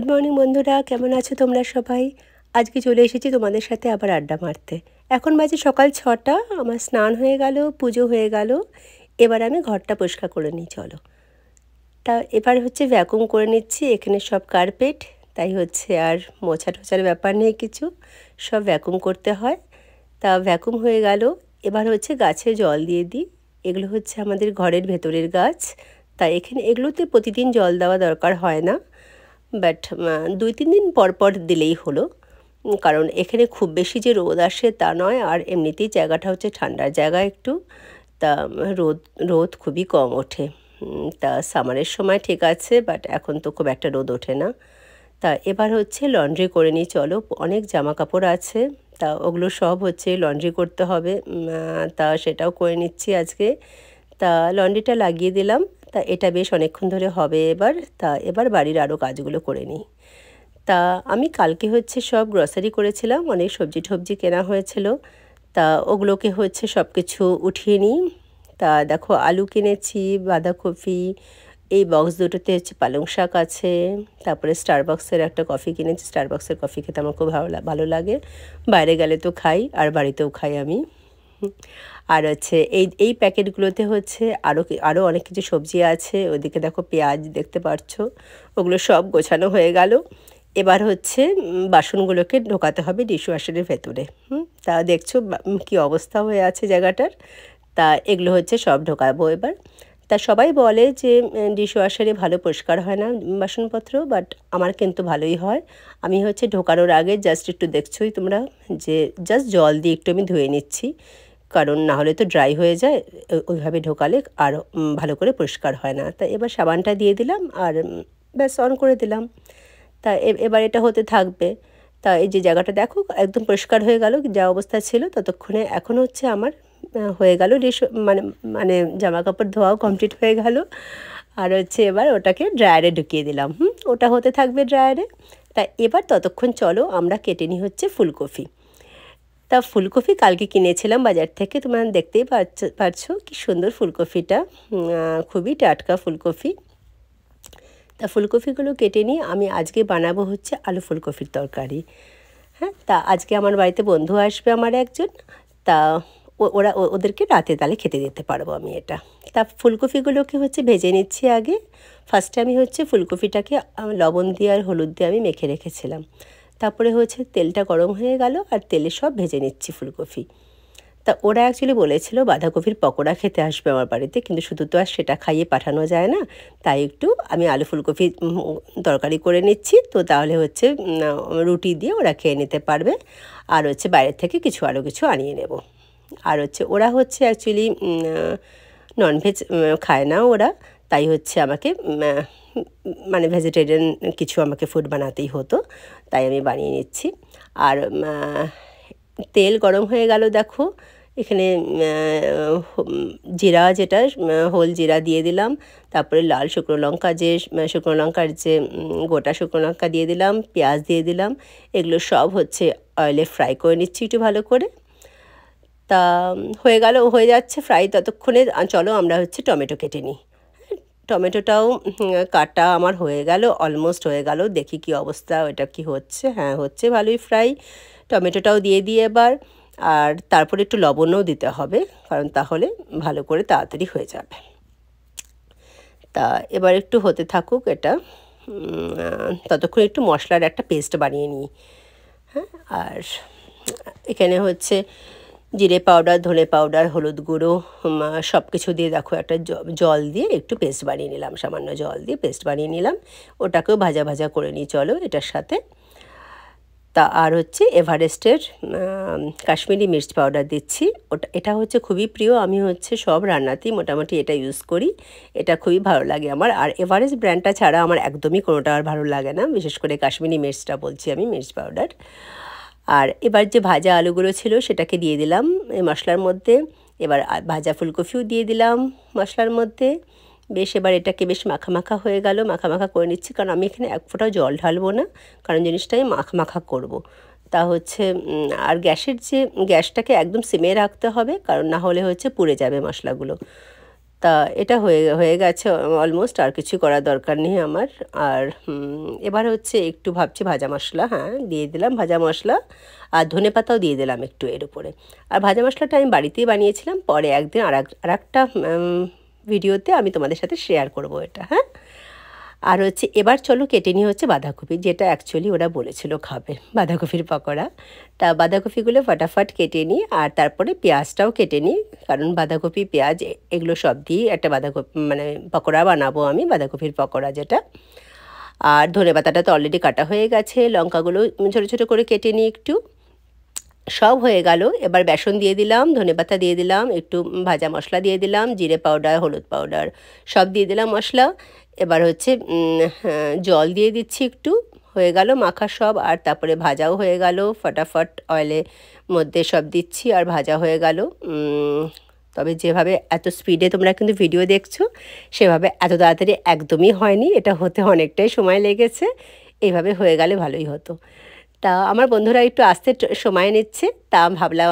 Morning বন্ধুরা, কেমন আছো তোমরা সবাই? আজকে চলে এসেছি তোমাদের সাথে আবার আড্ডা মারতে। এখন বাজে সকাল 6টা, আমার স্নান হয়ে গেল, পুজো হয়ে গেল। এবার আমি ঘরটা পরিষ্কার করে নিই, চলো। তা এবার হচ্ছে ভ্যাকুম করে নিচ্ছি, এখানে সব কার্পেট, তাই হচ্ছে আর মোছা টোছার ব্যাপার নেই কিছু, সব ভ্যাকুম করতে হয়। তা ভ্যাকুম হয়ে গেল, এবার হচ্ছে গাছে জল দিয়ে দিই। এগুলো হচ্ছে আমাদের ঘরের ভেতরের গাছ, তাই এখানে এগুলোতে প্রতিদিন জল দেওয়া দরকার হয় না, বাট 2-3 দিন পর পর দিলেই হলো। কারণ এখানে খুব বেশি যে রোদ আসে তা নয়, আর এমনিতেই জায়গাটা হচ্ছে ঠান্ডার জায়গা একটু, তা রোদ রোদ খুবই কম ওঠে। তা সামারের সময় ঠিক আছে, বাট এখন তো খুব একটা রোদ ওঠে না। তা এবার হচ্ছে লন্ড্রি করে নিই, চলো। অনেক জামা কাপড় আছে, তা ওগুলো সব হচ্ছে লন্ড্রি করতে হবে, তা সেটাও করে নিচ্ছি আজকে। তা লন্ড্রিটা লাগিয়ে দিলাম, তা এটা বেশ অনেকক্ষণ ধরে হবে এবার। তা এবার বাড়ির আরও কাজগুলো করে নিই। তা আমি কালকে হচ্ছে সব গ্রসারি করেছিলাম, অনেক সবজি টবজি কেনা হয়েছিল, তা ওগুলোকে হচ্ছে সব কিছু উঠিয়ে নিই। তা দেখো, আলু কিনেছি, বাঁধাকপি, এই বক্স দুটোতে হচ্ছে পালং শাক আছে, তারপরে স্টারবাক্সের একটা কফি কিনেছি। স্টারবাক্সের কফি খেতে আমার খুব ভালো লাগে, বাইরে গেলে তো খাই আর বাড়িতেও খাই আমি। আর হচ্ছে এই প্যাকেটগুলোতে হচ্ছে আরও অনেক কিছু সবজি আছে। ওদিকে দেখো পেঁয়াজ দেখতে পাচ্ছ, ওগুলো সব গোছানো হয়ে গেল। এবার হচ্ছে বাসনগুলোকে ঢোকাতে হবে ডিশওয়াশারের ভেতরে। তা দেখছো কি অবস্থা হয়ে আছে জায়গাটার। তা এগুলো হচ্ছে সব ঢোকাবো এবার। তা সবাই বলে যে ডিশওয়াশারে ভালো পরিষ্কার হয় না বাসনপত্র, বাট আমার কিন্তু ভালোই হয়। আমি হচ্ছে ঢোকানোর আগে জাস্ট একটু দেখছোই তোমরা, যে জাস্ট জল দিয়ে একটু আমি ধুয়ে নিচ্ছি, কারণ না হলে তো ড্রাই হয়ে যায়, ওইভাবে ঢোকালে আর ভালো করে পরিষ্কার হয় না। তা এবার সাবানটা দিয়ে দিলাম আর ব্যাস অন করে দিলাম। তা এবার এটা হতে থাকবে। তা এই যে জায়গাটা দেখো একদম পরিষ্কার হয়ে গেল, যা অবস্থা ছিল ততক্ষণে। এখন হচ্ছে আমার হয়ে গেল মানে মানে জামা কাপড় ধোয়াও কমপ্লিট হয়ে গেল। আর হচ্ছে এবার ওটাকে ড্রায়ারে ঢুকিয়ে দিলাম। ওটা হতে থাকবে ড্রায়ারে। তা এবার ততক্ষণ চলো আমরা কেটে নিই হচ্ছে ফুলকপি। তা ফুলকপি কালকে কিনেছিলাম বাজার থেকে, তোমরা দেখতেই পারছো কি সুন্দর ফুলকপিটা, খুবই টাটকা ফুলকপি। তা ফুলকপিগুলো কেটে নিয়ে আমি আজকে বানাবো হচ্ছে আলু ফুলকপির তরকারি। হ্যাঁ, তা আজকে আমার বাড়িতে বন্ধু আসবে আমার একজন, তা ওদেরকে রাতে তাহলে খেতে দিতে পারবো আমি এটা। তা ফুলকপিগুলোকে হচ্ছে ভেজে নিচ্ছি আগে। ফার্স্টে আমি হচ্ছে ফুলকপিটাকে লবণ দিয়ে আর হলুদ দিয়ে আমি মেখে রেখেছিলাম। তারপরে হচ্ছে তেলটা গরম হয়ে গেল আর তেলে সব ভেজে নিচ্ছি ফুলকপি। তা ওরা অ্যাকচুয়ালি বলেছিল বাঁধাকপির পকোড়া খেতে আসবে আমার বাড়িতে, কিন্তু শুধু তো আর সেটা খাইয়ে পাঠানো যায় না, তাই একটু আমি আলু ফুলকপি তরকারি করে নিচ্ছি, তো তাহলে হচ্ছে রুটি দিয়ে ওরা খেয়ে নিতে পারবে। আর হচ্ছে বাইরের থেকে আরও কিছু আনিয়ে নেব। আর হচ্ছে ওরা হচ্ছে অ্যাকচুয়ালি ননভেজ খায় না ওরা, তাই হচ্ছে আমাকে মানে ভেজিটেরিয়ান কিছু আমাকে ফুড বানাতেই হতো, তাই আমি বানিয়ে নিচ্ছি। আর তেল গরম হয়ে গেল, দেখো এখানে জিরা, যেটা হোল জিরা দিয়ে দিলাম, তারপরে লাল শুকনো লঙ্কা, যে শুকনো লঙ্কার যে গোটা শুকনো লঙ্কা দিয়ে দিলাম, পেঁয়াজ দিয়ে দিলাম। এগুলো সব হচ্ছে অয়েলে ফ্রাই করে নিচ্ছি একটু ভালো করে। তা হয়ে যাচ্ছে ফ্রাই, ততক্ষণে চলো আমরা হচ্ছে টমেটো কেটে নিই। টমেটোটাও কাটা আমার হয়ে গেল, অলমোস্ট হয়ে গেল। দেখি কি অবস্থা, ওটা কি হচ্ছে। হ্যাঁ, হচ্ছে ভালোই ফ্রাই। টমেটোটাও দিয়ে দিই এবার, আর তারপরে একটু লবণও দিতে হবে, কারণ তাহলে ভালো করে তাড়াতাড়ি হয়ে যাবে। তা এবার একটু হতে থাকুক এটা, ততক্ষণ একটু মশলার একটা পেস্ট বানিয়ে নিই। হ্যাঁ, আর এখানে হচ্ছে জিরে পাউডার, ধনে পাউডার, হলুদ গুঁড়ো সব কিছু দিয়ে দেখো একটা জল দিয়ে একটু পেস্ট বানিয়ে নিলাম, সামান্য জল দিয়ে পেস্ট বানিয়ে নিলাম। ওটাকেও ভাজা ভাজা করে নিই চলো এটার সাথে। তা আর হচ্ছে এভারেস্টের কাশ্মীরি মির্চ পাউডার দিচ্ছি, এটা হচ্ছে খুবই প্রিয়, আমি হচ্ছে সব রান্নাতেই মোটামুটি এটা ইউজ করি, এটা খুবই ভালো লাগে আমার। আর এভারেস্ট ব্র্যান্ডটা ছাড়া আমার একদমই কোনোটা আর ভালো লাগে না, বিশেষ করে কাশ্মীরি মির্চটা বলছি আমি, মির্চ পাউডার। আর এবার যে ভাজা আলুগুলো ছিল সেটাকে দিয়ে দিলাম এই মশলার মধ্যে। এবার ভাজা ফুলকপিও দিয়ে দিলাম মশলার মধ্যে। বেশ এবার এটাকে বেশ মাখা মাখা হয়ে গেল, মাখা মাখা করে নিচ্ছি, কারণ আমি এখানে এক ফোঁটাও জল ঢালবো না, কারণ জিনিসটা আমি মাখা মাখা করবো। তা হচ্ছে আর গ্যাসটাকে একদম সিমে রাখতে হবে, কারণ না হলে হচ্ছে পুড়ে যাবে মশলাগুলো। তা এটা হয়ে গেছে অলমোস্ট, আর কিছু করার দরকার নেই আমার। আর এবার হচ্ছে একটু ভাবছি ভাজা মশলা, হ্যাঁ দিয়ে দিলাম ভাজা মশলা, আর ধনেপাতাও দিয়ে দিলাম একটু এর উপরে। আর ভাজা মশলাটা আমি বাড়িতেই বানিয়েছিলাম, পরে একদিন আর একটা ভিডিওতে আমি তোমাদের সাথে শেয়ার করব এটা, হ্যাঁ। আর হচ্ছে এবার চলো কেটে নিয়ে হচ্ছে বাঁধাকপি, যেটা অ্যাকচুয়ালি ওরা বলেছিল খাবে, বাঁধাকপির পকোড়া। তা বাঁধাকপিগুলো ফটাফট কেটে নিই, আর তারপরে পেঁয়াজটাও কেটে নিই, কারণ বাঁধাকপি পেঁয়াজ এগুলো সব দিয়েই একটা বাঁধাকপি মানে পকোড়া বানাবো আমি, বাঁধাকপির পকোড়া যেটা। আর ধনেপাতাটা তো অলরেডি কাটা হয়ে গেছে, লঙ্কাগুলো ছোটো ছোটো করে কেটে নিই একটু। সব হয়ে গেল, এবার বেসন দিয়ে দিলাম, ধনেপাতা দিয়ে দিলাম, একটু ভাজা মশলা দিয়ে দিলাম, জিরে পাউডার, হলুদ পাউডার সব দিয়ে দিলাম মশলা। এবার হচ্ছে জল দিয়ে দিচ্ছি একটু, হয়ে গেল মাখা সব। আর তারপরে ভাজাও হয়ে গেল, ফটাফট অয়েলের মধ্যে সব দিচ্ছি আর ভাজা হয়ে গেল। তবে যেভাবে এত স্পিডে তোমরা কিন্তু ভিডিও দেখছো, সেভাবে এত তাড়াতাড়ি একদমই হয়নি, এটা হতে অনেকটাই সময় লেগেছে। এইভাবে হয়ে গেলে ভালোই হতো। তা আমার বন্ধুরা একটু আসতে সময় নিচ্ছে, তা ভাবলাম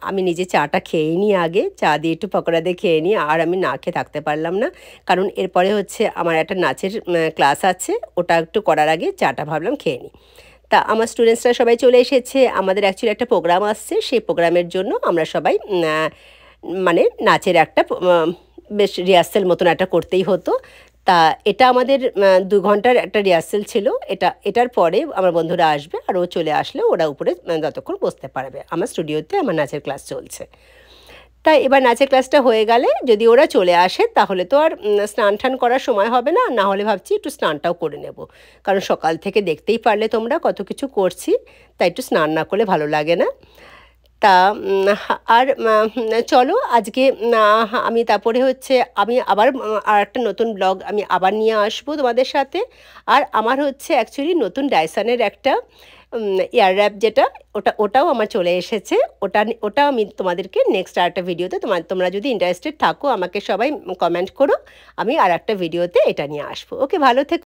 আমি নিজে চাটা খেয়েই নিই আগে, চা দিয়ে একটু পকোড়া দিয়ে খেয়ে নিই। আর আমি না খেয়ে থাকতে পারলাম না, কারণ এরপরে হচ্ছে আমার একটা নাচের ক্লাস আছে, ওটা একটু করার আগে চাটা ভাবলাম খেয়ে নিই। তা আমার স্টুডেন্টসরা সবাই চলে এসেছে, আমাদের অ্যাকচুয়ালি একটা প্রোগ্রাম আসছে, সেই প্রোগ্রামের জন্য আমরা সবাই মানে নাচের একটা বেশ রিহার্সেল মতন একটা করতেই হতো। তা এটা আমাদের 2 ঘন্টার একটা রিহার্সেল ছিল। এটার পরে আমার বন্ধুরা আসবে, আর ও চলে আসলে ওরা উপরে ততক্ষণ বসতে পারবে। আমার স্টুডিওতে আমার নাচের ক্লাস চলছে। তাই এবার নাচের ক্লাসটা হয়ে গেলে যদি ওরা চলে আসে, তাহলে তো আর স্নান টান করার সময় হবে না, না হলে ভাবছি একটু স্নানটাও করে নেব, কারণ সকাল থেকে দেখতেই পারলে তোমরা কত কিছু করছি, তাই একটু স্নান না করলে ভালো লাগে না। তা আর চলো আজকে আমি তারপরে হচ্ছে আমি আবার আর একটা নতুন ব্লগ আমি আবার নিয়ে আসবো তোমাদের সাথে। আর আমার হচ্ছে অ্যাকচুয়ালি নতুন ডাইসনের একটা ইয়ার র্যাপ যেটা, ওটাও আমার চলে এসেছে। ওটা আমি তোমাদেরকে নেক্সট আর একটা ভিডিওতে, তোমরা যদি ইন্টারেস্টেড থাকো আমাকে সবাই কমেন্ট করো, আমি আর একটা ভিডিওতে এটা নিয়ে আসবো। ওকে, ভালো থেকো।